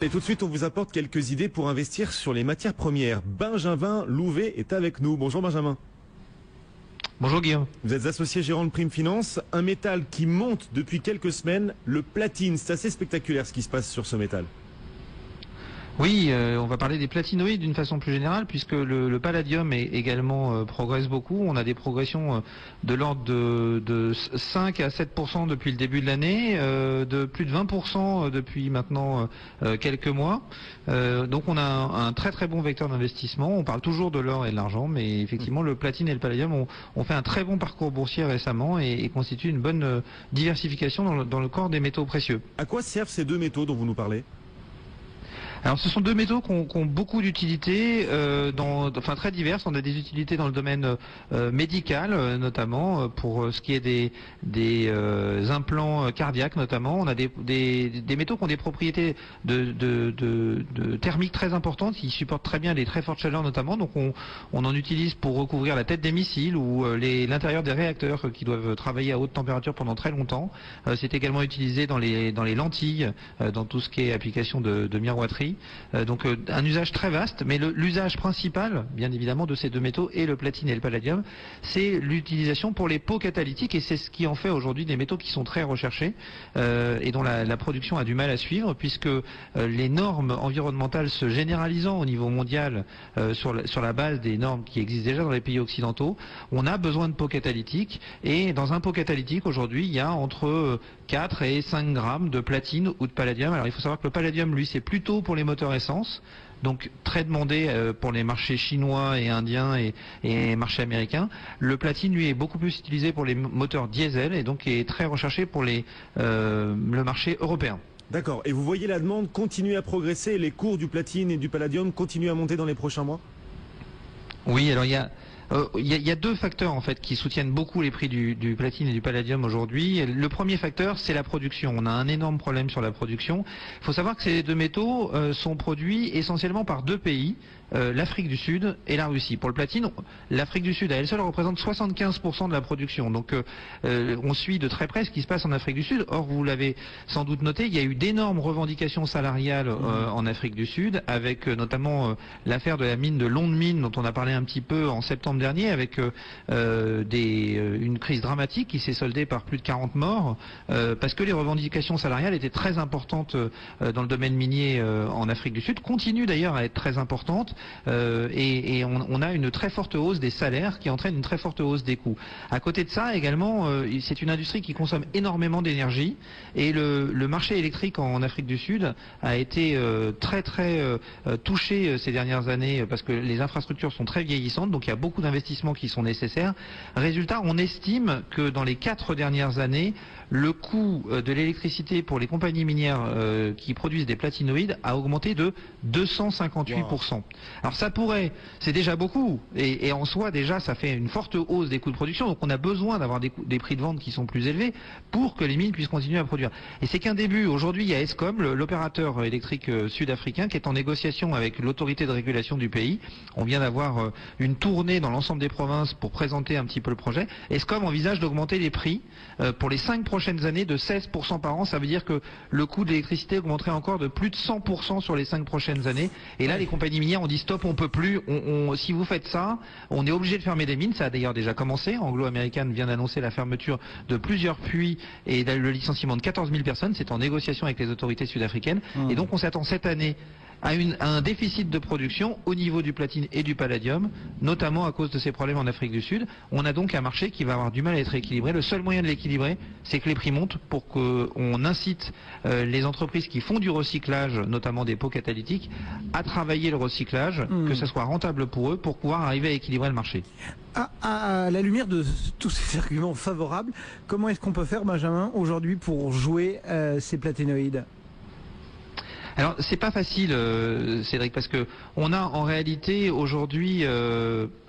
Et tout de suite, on vous apporte quelques idées pour investir sur les matières premières. Benjamin Louvet est avec nous. Bonjour Benjamin. Bonjour Guillaume. Vous êtes associé gérant de Prime Finance. Un métal qui monte depuis quelques semaines, le platine. C'est assez spectaculaire ce qui se passe sur ce métal. Oui, on va parler des platinoïdes d'une façon plus générale, puisque le palladium également progresse beaucoup. On a des progressions de l'ordre de 5 à 7% depuis le début de l'année, de plus de 20% depuis maintenant quelques mois. Donc on a un très très bon vecteur d'investissement. On parle toujours de l'or et de l'argent, mais effectivement le platine et le palladium ont fait un très bon parcours boursier récemment et constituent une bonne diversification dans le corps des métaux précieux. À quoi servent ces deux métaux dont vous nous parlez ? Alors ce sont deux métaux qui ont beaucoup d'utilités, enfin très diverses. On a des utilités dans le domaine médical, notamment pour ce qui est des implants cardiaques notamment. On a des métaux qui ont des propriétés de thermique très importantes, qui supportent très bien les très fortes chaleurs notamment. Donc on en utilise pour recouvrir la tête des missiles ou l'intérieur des réacteurs qui doivent travailler à haute température pendant très longtemps. C'est également utilisé dans les lentilles, dans tout ce qui est application de miroiterie. Donc un usage très vaste, mais l'usage principal, bien évidemment, de ces deux métaux, et le platine et le palladium, c'est l'utilisation pour les pots catalytiques, et c'est ce qui en fait aujourd'hui des métaux qui sont très recherchés et dont la production a du mal à suivre, puisque les normes environnementales se généralisant au niveau mondial sur la base des normes qui existent déjà dans les pays occidentaux, on a besoin de pots catalytiques, et dans un pot catalytique aujourd'hui, il y a entre 4 et 5 grammes de platine ou de palladium. Alors il faut savoir que le palladium, lui, c'est plutôt pour les moteurs essence, donc très demandé pour les marchés chinois et indiens et marchés américains. Le platine, lui, est beaucoup plus utilisé pour les moteurs diesel et donc est très recherché pour le marché européen. D'accord. Et vous voyez la demande continuer à progresser et les cours du platine et du palladium continuent à monter dans les prochains mois ? Oui, alors il y a deux facteurs en fait qui soutiennent beaucoup les prix du platine et du palladium aujourd'hui. Le premier facteur, c'est la production. On a un énorme problème sur la production. Il faut savoir que ces deux métaux sont produits essentiellement par deux pays, l'Afrique du Sud et la Russie. Pour le platine, l'Afrique du Sud à elle seule représente 75% de la production. Donc on suit de très près ce qui se passe en Afrique du Sud. Or, vous l'avez sans doute noté, il y a eu d'énormes revendications salariales en Afrique du Sud, avec notamment l'affaire de la mine de Londmine, dont on a parlé un petit peu en septembre dernier, avec une crise dramatique qui s'est soldée par plus de 40 morts, parce que les revendications salariales étaient très importantes dans le domaine minier en Afrique du Sud, continuent d'ailleurs à être très importantes, et on a une très forte hausse des salaires qui entraîne une très forte hausse des coûts. À côté de ça également, c'est une industrie qui consomme énormément d'énergie, et le marché électrique en Afrique du Sud a été très touché ces dernières années, parce que les infrastructures sont très vieillissantes, donc il y a beaucoup d'investissements qui sont nécessaires. Résultat, on estime que dans les 4 dernières années, le coût de l'électricité pour les compagnies minières qui produisent des platinoïdes a augmenté de 258%. Wow. Alors ça pourrait, c'est déjà beaucoup, et en soi déjà ça fait une forte hausse des coûts de production, donc on a besoin d'avoir des prix de vente qui sont plus élevés pour que les mines puissent continuer à produire. Et c'est qu'un début. Aujourd'hui, il y a Eskom, l'opérateur électrique sud-africain, qui est en négociation avec l'autorité de régulation du pays. On vient d'avoir une tournée dans l'ensemble des provinces pour présenter un petit peu le projet. Eskom envisage d'augmenter les prix pour les 5 prochaines années de 16% par an. Ça veut dire que le coût de l'électricité augmenterait encore de plus de 100% sur les 5 prochaines années. Et là, les compagnies minières ont dit stop, on peut plus. Si vous faites ça, on est obligé de fermer des mines. Ça a d'ailleurs déjà commencé. Anglo-American vient d'annoncer la fermeture de plusieurs puits et le licenciement de 14 000 personnes. C'est en négociation avec les autorités sud-africaines. Et donc on s'attend cette année à un déficit de production au niveau du platine et du palladium, notamment à cause de ces problèmes en Afrique du Sud. On a donc un marché qui va avoir du mal à être équilibré. Le seul moyen de l'équilibrer, c'est que les prix montent pour qu'on incite les entreprises qui font du recyclage, notamment des pots catalytiques, à travailler le recyclage, que ce soit rentable pour eux, pour pouvoir arriver à équilibrer le marché. À la lumière de tous ces arguments favorables, comment est-ce qu'on peut faire, Benjamin, aujourd'hui pour jouer ces platinoïdes ? Alors c'est pas facile, Cédric, parce que on a en réalité aujourd'hui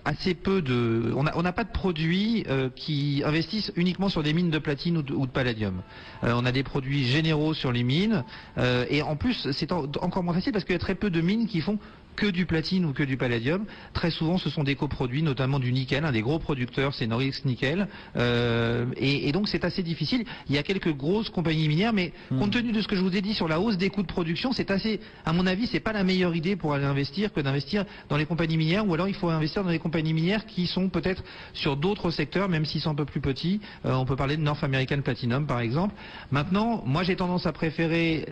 assez peu de, on n'a pas de produits qui investissent uniquement sur des mines de platine ou de palladium. On a des produits généraux sur les mines et en plus c'est encore moins facile parce qu'il y a très peu de mines qui font que du platine ou que du palladium. Très souvent, ce sont des coproduits, notamment du nickel. Un des gros producteurs, c'est Norilsk Nickel. Et donc, c'est assez difficile. Il y a quelques grosses compagnies minières, mais compte tenu de ce que je vous ai dit sur la hausse des coûts de production, c'est assez, à mon avis, c'est pas la meilleure idée pour aller investir que d'investir dans les compagnies minières, ou alors il faut investir dans les compagnies minières qui sont peut-être sur d'autres secteurs, même s'ils sont un peu plus petits. On peut parler de North American Platinum, par exemple. Maintenant, moi, j'ai tendance à préférer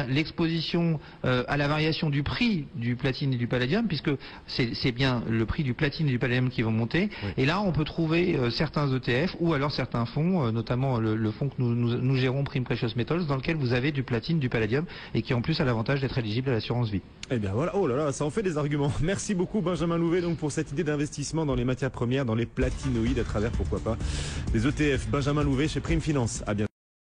l'exposition à la variation du prix du platine et du palladium, puisque c'est bien le prix du platine et du palladium qui vont monter. Oui. Et là, on peut trouver certains ETF ou alors certains fonds, notamment le fonds que nous gérons, Prime Precious Metals, dans lequel vous avez du platine, du palladium, et qui en plus a l'avantage d'être éligible à l'assurance vie. Eh bien voilà, oh là là, ça en fait des arguments. Merci beaucoup Benjamin Louvet donc pour cette idée d'investissement dans les matières premières, dans les platinoïdes, à travers pourquoi pas des ETF. Benjamin Louvet chez Prime Finance. À bientôt.